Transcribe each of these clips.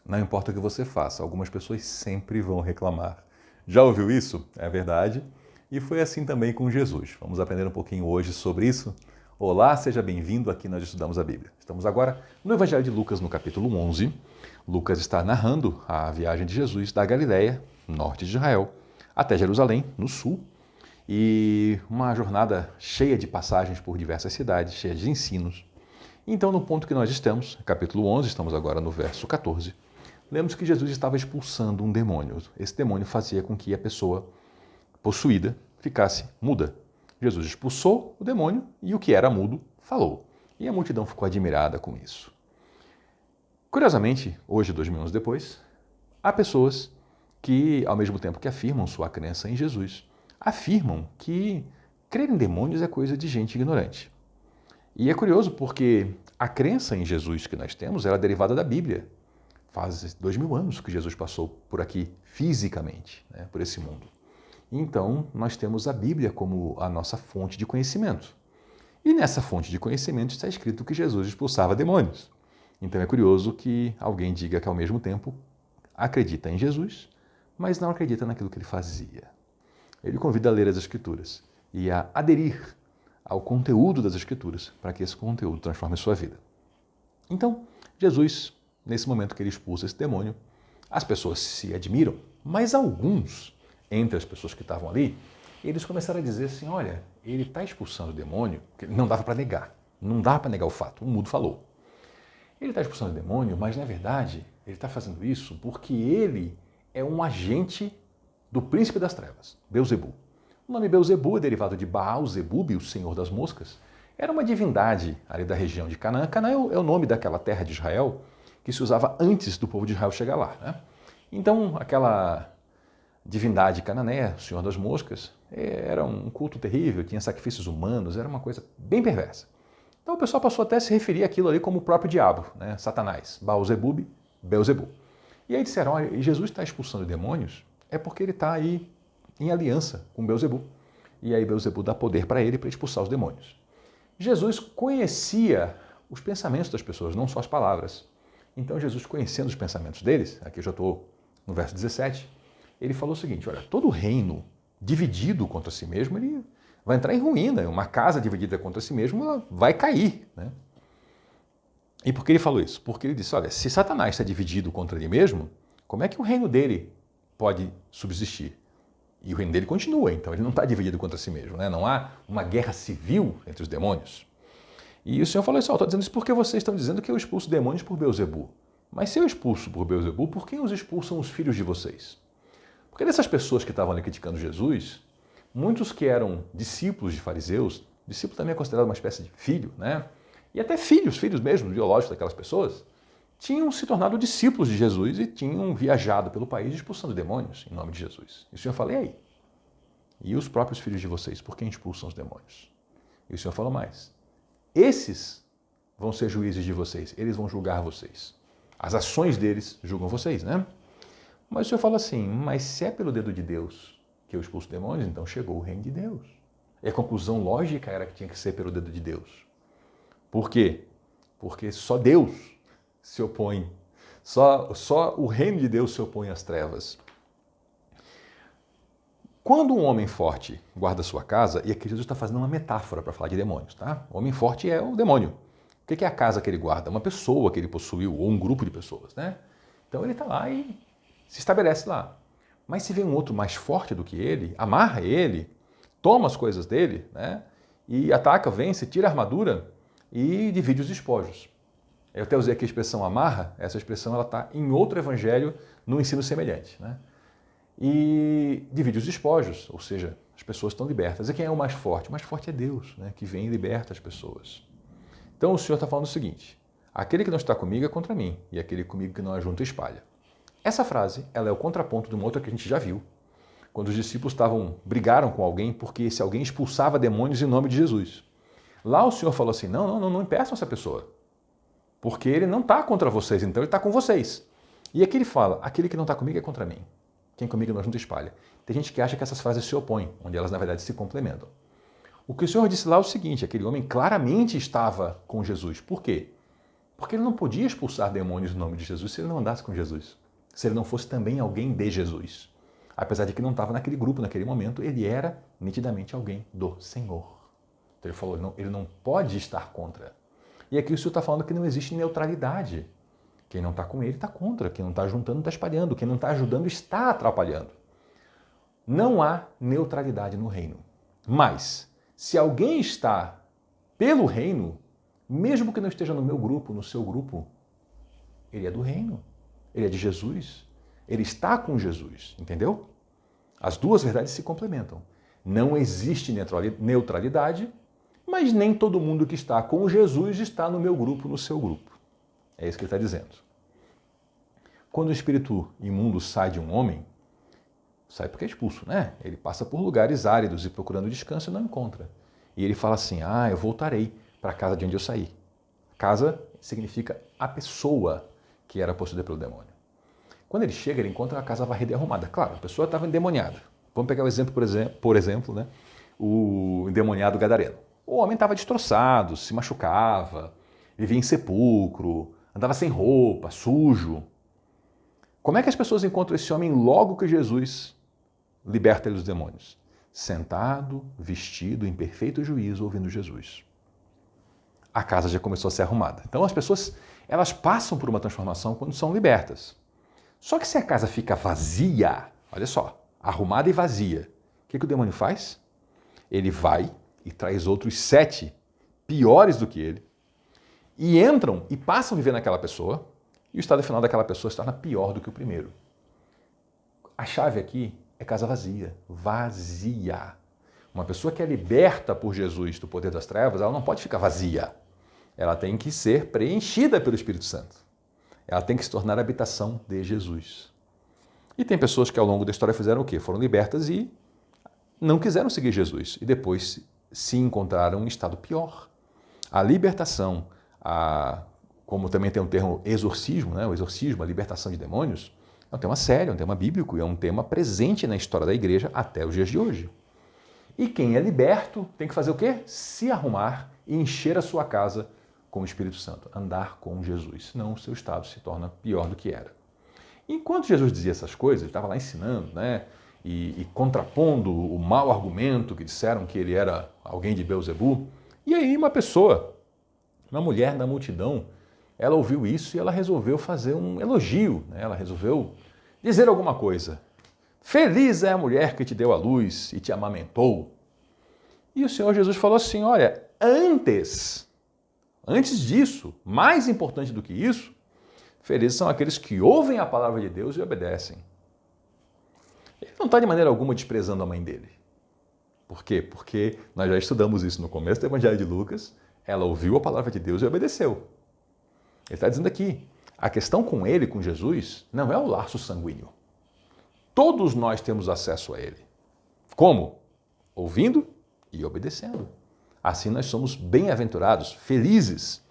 Não importa o que você faça, algumas pessoas sempre vão reclamar. Já ouviu isso? É verdade. E foi assim também com Jesus. Vamos aprender um pouquinho hoje sobre isso. Olá, seja bem-vindo. Aqui nós estudamos a Bíblia. Estamos agora no Evangelho de Lucas, no capítulo 11. Lucas está narrando a viagem de Jesus da Galileia, norte de Israel, até Jerusalém, no sul. E uma jornada cheia de passagens por diversas cidades, cheia de ensinos. Então, no ponto que nós estamos, capítulo 11, estamos agora no verso 14, lemos que Jesus estava expulsando um demônio. Esse demônio fazia com que a pessoa possuída ficasse muda. Jesus expulsou o demônio e o que era mudo falou. E a multidão ficou admirada com isso. Curiosamente, hoje, 2000 anos depois, há pessoas que, ao mesmo tempo que afirmam sua crença em Jesus, afirmam que crer em demônios é coisa de gente ignorante. E é curioso porque a crença em Jesus que nós temos é derivada da Bíblia. Faz 2000 anos que Jesus passou por aqui fisicamente, por esse mundo. Então, nós temos a Bíblia como a nossa fonte de conhecimento. E nessa fonte de conhecimento está escrito que Jesus expulsava demônios. Então é curioso que alguém diga que ao mesmo tempo acredita em Jesus, mas não acredita naquilo que ele fazia. Ele convida a ler as Escrituras e a aderir ao conteúdo das Escrituras para que esse conteúdo transforme a sua vida. Então, Jesus, nesse momento que ele expulsa esse demônio, as pessoas se admiram, mas alguns, entre as pessoas que estavam ali, eles começaram a dizer assim, olha, ele está expulsando o demônio, que não dava para negar, não dava para negar o fato, o mudo falou. Ele está expulsando o demônio, mas na verdade ele está fazendo isso porque ele é um agente do príncipe das trevas, Beelzebul. O nome Beelzebul é derivado de Baal-Zebub, o senhor das moscas. Era uma divindade ali da região de Canaã. Canaã é o nome daquela terra de Israel que se usava antes do povo de Israel chegar lá. Então, aquela divindade cananeia, o senhor das moscas, era um culto terrível, tinha sacrifícios humanos, era uma coisa bem perversa. Então o pessoal passou até a se referir àquilo ali como o próprio diabo, Satanás, Baal-Zebub, Beelzebul. E aí disseram, olha, Jesus está expulsando demônios, é porque ele está aí em aliança com Beelzebul. E aí Beelzebul dá poder para ele para expulsar os demônios. Jesus conhecia os pensamentos das pessoas, não só as palavras. Então Jesus, conhecendo os pensamentos deles, aqui eu já estou no verso 17, ele falou o seguinte, olha, todo reino dividido contra si mesmo, ele vai entrar em ruína. Uma casa dividida contra si mesmo, ela vai cair. E por que ele falou isso? Porque ele disse, olha, se Satanás está dividido contra ele mesmo, como é que o reino dele pode subsistir? E o reino dele continua, então ele não está dividido contra si mesmo. Não há uma guerra civil entre os demônios. E o Senhor falou assim, estou dizendo isso porque vocês estão dizendo que eu expulso demônios por Beelzebul. Mas se eu expulso por Beelzebul, por quem os expulsam os filhos de vocês? Porque dessas pessoas que estavam ali criticando Jesus, muitos que eram discípulos de fariseus, discípulo também é considerado uma espécie de filho, e até filhos mesmo, biológicos daquelas pessoas, tinham se tornado discípulos de Jesus e tinham viajado pelo país expulsando demônios em nome de Jesus. E o Senhor falou, e aí? E os próprios filhos de vocês, por quem expulsam os demônios? E o Senhor falou mais, esses vão ser juízes de vocês, eles vão julgar vocês. As ações deles julgam vocês, Mas o Senhor fala assim, mas se é pelo dedo de Deus que eu expulso demônios, então chegou o reino de Deus. E a conclusão lógica era que tinha que ser pelo dedo de Deus. Por quê? Porque só Deus se opõe, só o reino de Deus se opõe às trevas. Quando um homem forte guarda sua casa, e aqui Jesus está fazendo uma metáfora para falar de demônios, O homem forte é o demônio. O que é a casa que ele guarda? Uma pessoa que ele possuiu, ou um grupo de pessoas, Então ele está lá e se estabelece lá. Mas se vem um outro mais forte do que ele, amarra ele, toma as coisas dele, e ataca, vence, tira a armadura e divide os despojos. Eu até usei aqui a expressão amarra, essa expressão está em outro evangelho, no ensino semelhante. E divide os despojos, ou seja, as pessoas estão libertas. E quem é o mais forte? O mais forte é Deus, que vem e liberta as pessoas. Então o Senhor está falando o seguinte, aquele que não está comigo é contra mim, e aquele comigo que não ajunta espalha. Essa frase ela é o contraponto de uma outra que a gente já viu, quando os discípulos brigaram com alguém porque esse alguém expulsava demônios em nome de Jesus. Lá o Senhor falou assim, não impeçam essa pessoa, porque ele não está contra vocês, então ele está com vocês. E aqui ele fala, aquele que não está comigo é contra mim, quem comigo não junta espalha. Tem gente que acha que essas frases se opõem, onde elas na verdade se complementam. O que o Senhor disse lá é o seguinte, aquele homem claramente estava com Jesus. Por quê? Porque ele não podia expulsar demônios no nome de Jesus se ele não andasse com Jesus. Se ele não fosse também alguém de Jesus. Apesar de que não estava naquele grupo, naquele momento, ele era nitidamente alguém do Senhor. Então ele falou, não, ele não pode estar contra. E aqui o Senhor está falando que não existe neutralidade. Quem não está com ele está contra, quem não está juntando está espalhando, quem não está ajudando está atrapalhando. Não há neutralidade no reino. Mas, se alguém está pelo reino, mesmo que não esteja no meu grupo, no seu grupo, ele é do reino, ele é de Jesus, ele está com Jesus, entendeu? As duas verdades se complementam. Não existe neutralidade, mas nem todo mundo que está com Jesus está no meu grupo, no seu grupo. É isso que ele está dizendo. Quando o espírito imundo sai de um homem, sai porque é expulso, né? Ele passa por lugares áridos e procurando descanso e não encontra. E ele fala assim, eu voltarei para a casa de onde eu saí. Casa significa a pessoa que era possuída pelo demônio. Quando ele chega, ele encontra a casa varrida e arrumada. Claro, a pessoa estava endemoniada. Vamos pegar o exemplo, por exemplo, né? O endemoniado gadareno. O homem estava destroçado, se machucava, vivia em sepulcro, andava sem roupa, sujo. Como é que as pessoas encontram esse homem logo que Jesus liberta ele dos demônios? Sentado, vestido, em perfeito juízo, ouvindo Jesus. A casa já começou a ser arrumada. Então as pessoas, elas passam por uma transformação quando são libertas. Só que se a casa fica vazia, olha só, arrumada e vazia, o que o demônio faz? Ele vai e traz outros 7 piores do que ele, e entram e passam a viver naquela pessoa, e o estado final daquela pessoa se torna pior do que o primeiro. A chave aqui é casa vazia, vazia. Uma pessoa que é liberta por Jesus do poder das trevas, ela não pode ficar vazia. Ela tem que ser preenchida pelo Espírito Santo. Ela tem que se tornar a habitação de Jesus. E tem pessoas que ao longo da história fizeram o quê? Foram libertas e não quiseram seguir Jesus. E depois se encontraram em estado pior. A libertação, como também tem o termo exorcismo, né? O exorcismo, a libertação de demônios, é um tema sério, é um tema bíblico e é um tema presente na história da igreja até os dias de hoje. E quem é liberto tem que fazer o quê? Se arrumar e encher a sua casa com o Espírito Santo, andar com Jesus, senão o seu estado se torna pior do que era. Enquanto Jesus dizia essas coisas, ele estava lá ensinando, né? E contrapondo o mau argumento que disseram que ele era alguém de Beelzebu. E aí uma pessoa, uma mulher da multidão, ela ouviu isso e ela resolveu fazer um elogio, né? Ela resolveu dizer alguma coisa. Feliz é a mulher que te deu a luz e te amamentou. E o Senhor Jesus falou assim, olha, antes disso, mais importante do que isso, felizes são aqueles que ouvem a palavra de Deus e obedecem. Ele não está de maneira alguma desprezando a mãe dele. Por quê? Porque nós já estudamos isso no começo do Evangelho de Lucas, ela ouviu a palavra de Deus e obedeceu. Ele está dizendo aqui, a questão com ele, com Jesus, não é o laço sanguíneo. Todos nós temos acesso a ele. Como? Ouvindo e obedecendo. Assim nós somos bem-aventurados, felizes,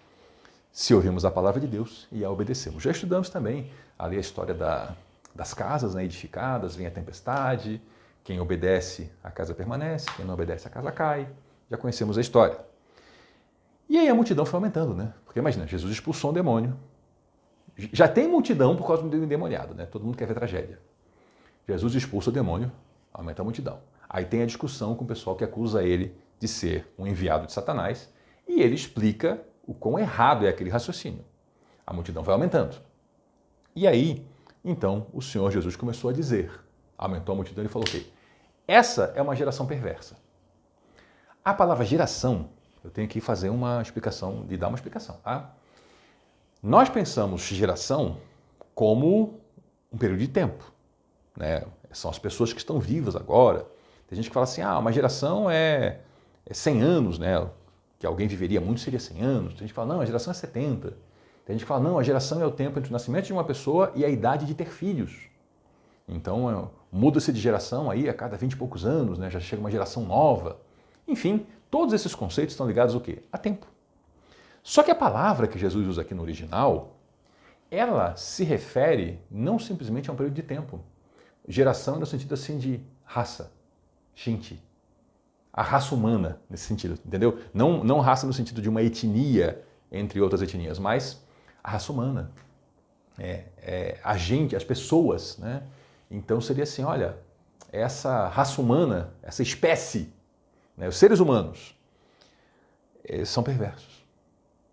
se ouvimos a palavra de Deus e a obedecemos. Já estudamos também ali a história das casas, né, edificadas, vem a tempestade, quem obedece a casa permanece, quem não obedece a casa cai. Já conhecemos a história. E aí a multidão foi aumentando, né? Porque imagina, Jesus expulsou um demônio. Já tem multidão por causa do endemoniado, né? Todo mundo quer ver tragédia. Jesus expulsa o demônio, aumenta a multidão. Aí tem a discussão com o pessoal que acusa ele de ser um enviado de Satanás e ele explica o quão errado é aquele raciocínio. A multidão vai aumentando. E aí, então, o Senhor Jesus começou a dizer, aumentou a multidão e falou o quê? Essa é uma geração perversa. A palavra geração, eu tenho que fazer uma explicação, de dar uma explicação, tá? Nós pensamos geração como um período de tempo, né? São as pessoas que estão vivas agora. Tem gente que fala assim, uma geração é 100 anos, né? Que alguém viveria muito seria 100 anos. Tem gente que fala, não, a geração é 70. Tem gente que fala, não, a geração é o tempo entre o nascimento de uma pessoa e a idade de ter filhos. Então, muda-se de geração aí a cada 20 e poucos anos, né? Já chega uma geração nova. Enfim, todos esses conceitos estão ligados ao quê? A tempo. Só que a palavra que Jesus usa aqui no original, ela se refere não simplesmente a um período de tempo. Geração no sentido assim de raça, gente. A raça humana, nesse sentido, entendeu? Não raça no sentido de uma etnia entre outras etnias, mas a raça humana, a gente, as pessoas, né? Então seria assim, olha, essa raça humana, essa espécie, né, os seres humanos, são perversos.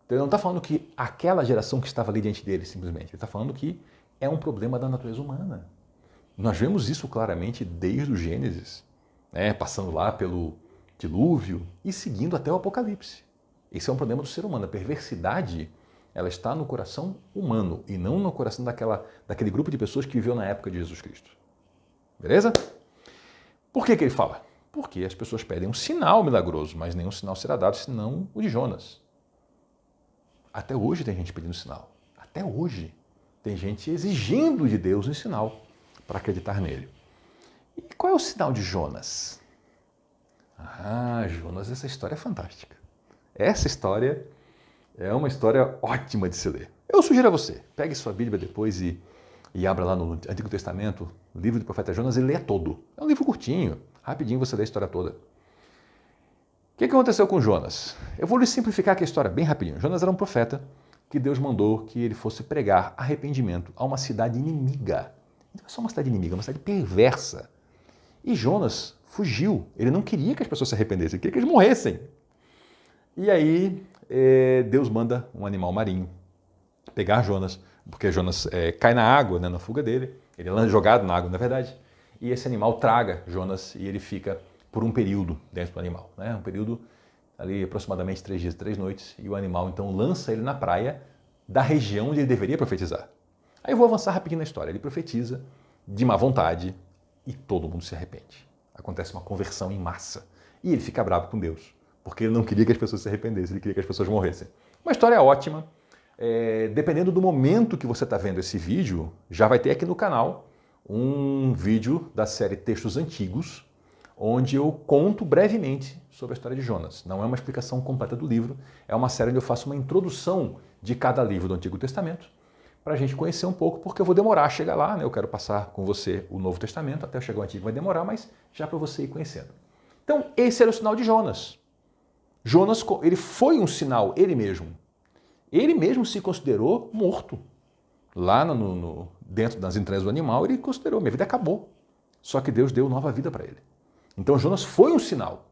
Então ele não está falando que aquela geração que estava ali diante dele, simplesmente. Ele está falando que é um problema da natureza humana. Nós vemos isso claramente desde o Gênesis, né, passando lá pelo dilúvio e seguindo até o Apocalipse. Esse é um problema do ser humano. A perversidade, ela está no coração humano e não no coração daquele grupo de pessoas que viveu na época de Jesus Cristo. Beleza? Por que ele fala? Porque as pessoas pedem um sinal milagroso, mas nenhum sinal será dado, senão o de Jonas. Até hoje tem gente pedindo sinal. Até hoje tem gente exigindo de Deus um sinal para acreditar nele. E qual é o sinal de Jonas? Jonas, essa história é fantástica. Essa história é uma história ótima de se ler. Eu sugiro a você, pegue sua Bíblia depois e abra lá no Antigo Testamento, o livro do profeta Jonas, e leia todo. É um livro curtinho, rapidinho você lê a história toda. O que aconteceu com Jonas? Eu vou lhe simplificar aqui a história bem rapidinho. Jonas era um profeta que Deus mandou que ele fosse pregar arrependimento a uma cidade inimiga. Não é só uma cidade inimiga, é uma cidade perversa. E Jonas fugiu. Ele não queria que as pessoas se arrependessem, ele queria que eles morressem. E aí Deus manda um animal marinho pegar Jonas, porque Jonas cai na água, né, na fuga dele. Ele é jogado na água, na verdade. E esse animal traga Jonas e ele fica por um período dentro do animal, né? Um período ali aproximadamente 3 dias e 3 noites, e o animal então lança ele na praia da região onde ele deveria profetizar. Aí eu vou avançar rapidinho na história. Ele profetiza de má vontade e todo mundo se arrepende. Acontece uma conversão em massa. E ele fica bravo com Deus, porque ele não queria que as pessoas se arrependessem, ele queria que as pessoas morressem. Uma história ótima. Dependendo do momento que você está vendo esse vídeo, já vai ter aqui no canal um vídeo da série Textos Antigos, onde eu conto brevemente sobre a história de Jonas. Não é uma explicação completa do livro, é uma série onde eu faço uma introdução de cada livro do Antigo Testamento, para a gente conhecer um pouco, porque eu vou demorar a chegar lá, né? Eu quero passar com você o Novo Testamento, até eu chegar ao Antigo vai demorar, mas já para você ir conhecendo. Então, esse era o sinal de Jonas. Jonas, ele foi um sinal, ele mesmo. Ele mesmo se considerou morto. Lá dentro das entranhas do animal, ele considerou, minha vida acabou. Só que Deus deu nova vida para ele. Então Jonas foi um sinal.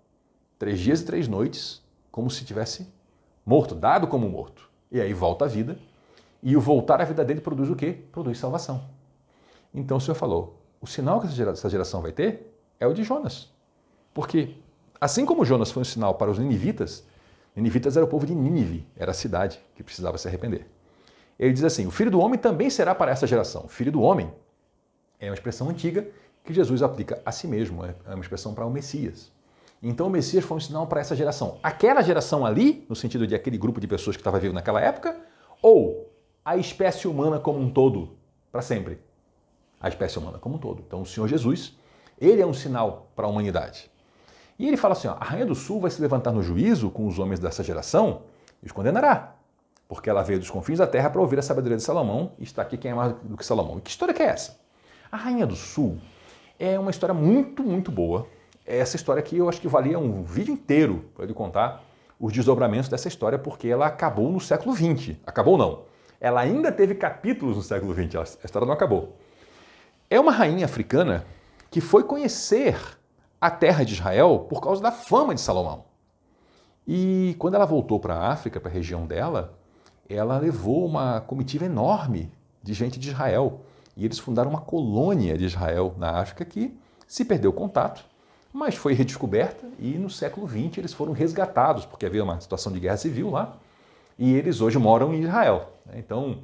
3 dias e 3 noites, como se tivesse morto, dado como morto. E aí volta à vida. E o voltar à vida dele produz o quê? Produz salvação. Então o Senhor falou, o sinal que essa geração vai ter é o de Jonas. Porque assim como Jonas foi um sinal para os ninivitas era o povo de Nínive, era a cidade que precisava se arrepender. Ele diz assim, o filho do homem também será para essa geração. Filho do homem é uma expressão antiga que Jesus aplica a si mesmo, é uma expressão para o Messias. Então o Messias foi um sinal para essa geração. Aquela geração ali, no sentido de aquele grupo de pessoas que estava vivo naquela época, ou a espécie humana como um todo, para sempre. A espécie humana como um todo. Então o Senhor Jesus, ele é um sinal para a humanidade. E ele fala assim, ó, a Rainha do Sul vai se levantar no juízo com os homens dessa geração e os condenará, porque ela veio dos confins da terra para ouvir a sabedoria de Salomão e está aqui quem é mais do que Salomão. E que história que é essa? A Rainha do Sul é uma história muito, muito boa. Essa história aqui eu acho que valia um vídeo inteiro para ele contar os desdobramentos dessa história, porque ela acabou no século XX. Acabou não. Ela ainda teve capítulos no século XX, a história não acabou. É uma rainha africana que foi conhecer a terra de Israel por causa da fama de Salomão. E quando ela voltou para a África, para a região dela, ela levou uma comitiva enorme de gente de Israel. E eles fundaram uma colônia de Israel na África que se perdeu o contato, mas foi redescoberta e no século XX eles foram resgatados, porque havia uma situação de guerra civil lá, e eles hoje moram em Israel. Então,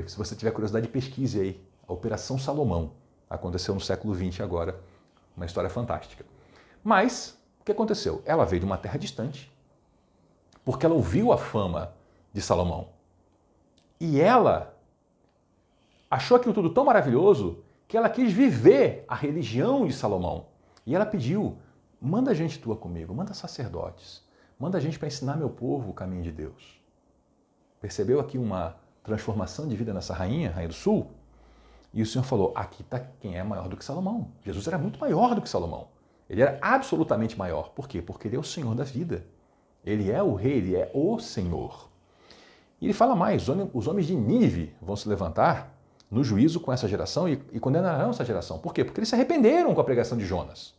se você tiver curiosidade, pesquise aí. A Operação Salomão aconteceu no século XX agora, uma história fantástica. Mas, o que aconteceu? Ela veio de uma terra distante, porque ela ouviu a fama de Salomão. E ela achou aquilo tudo tão maravilhoso que ela quis viver a religião de Salomão. E ela pediu, manda gente tua comigo, manda sacerdotes, manda gente para ensinar meu povo o caminho de Deus. Percebeu aqui uma transformação de vida nessa rainha, Rainha do Sul? E o Senhor falou, aqui está quem é maior do que Salomão. Jesus era muito maior do que Salomão. Ele era absolutamente maior. Por quê? Porque ele é o Senhor da vida. Ele é o rei, ele é o Senhor. E ele fala mais, os homens de Nínive vão se levantar no juízo com essa geração e condenarão essa geração. Por quê? Porque eles se arrependeram com a pregação de Jonas.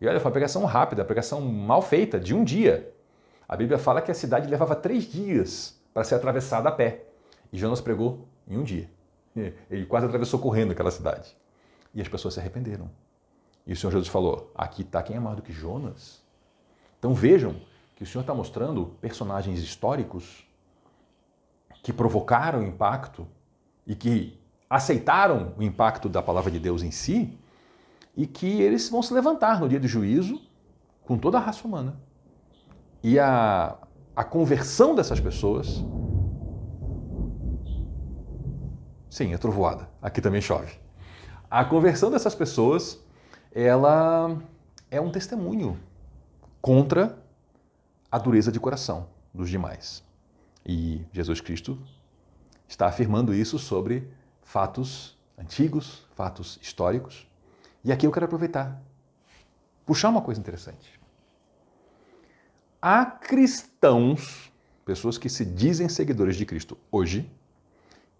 E olha, foi uma pregação rápida, uma pregação mal feita, de um dia. A Bíblia fala que a cidade levava 3 dias para ser atravessada a pé. E Jonas pregou em um dia. Ele quase atravessou correndo aquela cidade. E as pessoas se arrependeram. E o Senhor Jesus falou, aqui está quem é maior do que Jonas. Então vejam que o Senhor está mostrando personagens históricos que provocaram impacto e que aceitaram o impacto da palavra de Deus em si e que eles vão se levantar no dia do juízo com toda a raça humana. E a conversão dessas pessoas... Sim, é trovoada. Aqui também chove. A conversão dessas pessoas, ela é um testemunho contra a dureza de coração dos demais. E Jesus Cristo está afirmando isso sobre fatos antigos, fatos históricos. E aqui eu quero aproveitar, puxar uma coisa interessante. Há cristãos, pessoas que se dizem seguidores de Cristo hoje,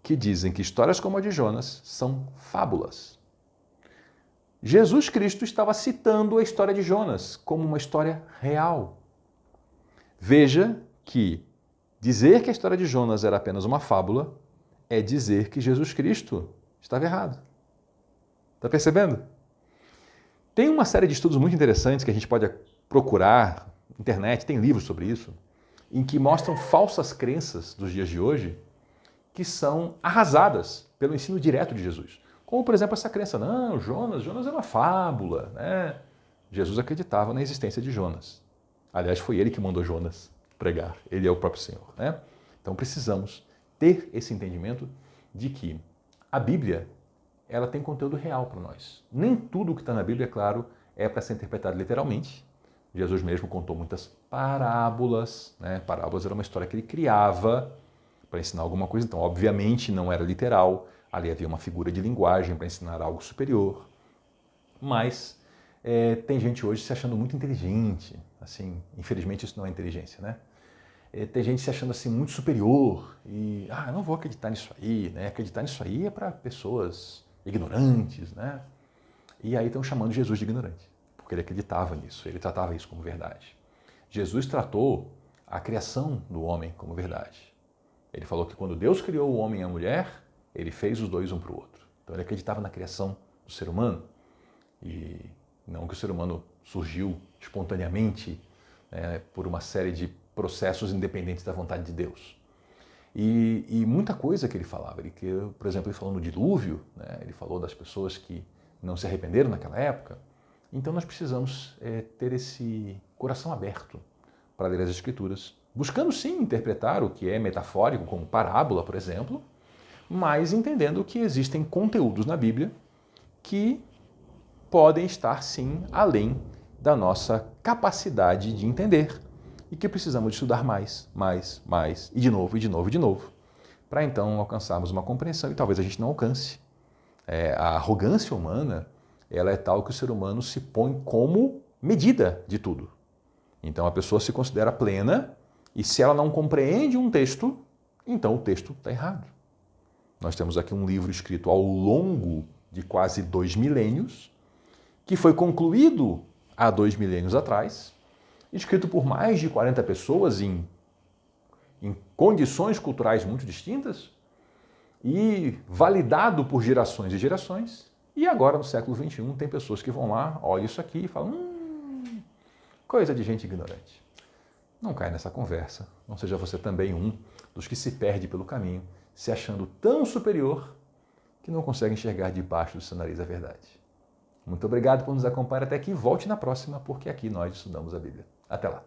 que dizem que histórias como a de Jonas são fábulas. Jesus Cristo estava citando a história de Jonas como uma história real. Veja que dizer que a história de Jonas era apenas uma fábula é dizer que Jesus Cristo estava errado. Está percebendo? Tem uma série de estudos muito interessantes que a gente pode procurar na internet, tem livros sobre isso, em que mostram falsas crenças dos dias de hoje que são arrasadas pelo ensino direto de Jesus. Como, por exemplo, essa crença, não, Jonas é uma fábula, né? Jesus acreditava na existência de Jonas. Aliás, foi ele que mandou Jonas pregar, ele é o próprio Senhor, né? Então precisamos ter esse entendimento de que a Bíblia, ela tem conteúdo real para nós. Nem tudo que está na Bíblia, é claro, é para ser interpretado literalmente. Jesus mesmo contou muitas parábolas, né? Parábolas era uma história que ele criava para ensinar alguma coisa, então obviamente não era literal, ali havia uma figura de linguagem para ensinar algo superior, mas tem gente hoje se achando muito inteligente, assim, infelizmente isso não é inteligência, né? Tem gente se achando assim muito superior e, eu não vou acreditar nisso aí, né? Acreditar nisso aí é para pessoas ignorantes, né? E aí estão chamando Jesus de ignorante, porque ele acreditava nisso, ele tratava isso como verdade. Jesus tratou a criação do homem como verdade. Ele falou que quando Deus criou o homem e a mulher, ele fez os dois um para o outro. Então ele acreditava na criação do ser humano e não que o ser humano surgiu espontaneamente por uma série de processos independentes da vontade de Deus. E muita coisa que ele falava, por exemplo, ele falou no dilúvio, né? Ele falou das pessoas que não se arrependeram naquela época. Então nós precisamos ter esse coração aberto para ler as Escrituras, buscando sim interpretar o que é metafórico, como parábola, por exemplo, mas entendendo que existem conteúdos na Bíblia que podem estar sim além da nossa capacidade de entender e que precisamos de estudar mais, e de novo, para então alcançarmos uma compreensão e talvez a gente não alcance. A arrogância humana, ela é tal que o ser humano se põe como medida de tudo. Então a pessoa se considera plena e se ela não compreende um texto, então o texto está errado. Nós temos aqui um livro escrito ao longo de quase 2 milênios, que foi concluído há 2 milênios atrás, escrito por mais de 40 pessoas em condições culturais muito distintas e validado por gerações e gerações. E agora, no século XXI, tem pessoas que vão lá, olham isso aqui e falam coisa de gente ignorante. Não caia nessa conversa, não seja você também um dos que se perde pelo caminho, se achando tão superior que não consegue enxergar debaixo do seu nariz a verdade. Muito obrigado por nos acompanhar até aqui. Volte na próxima, porque aqui nós estudamos a Bíblia. Até lá!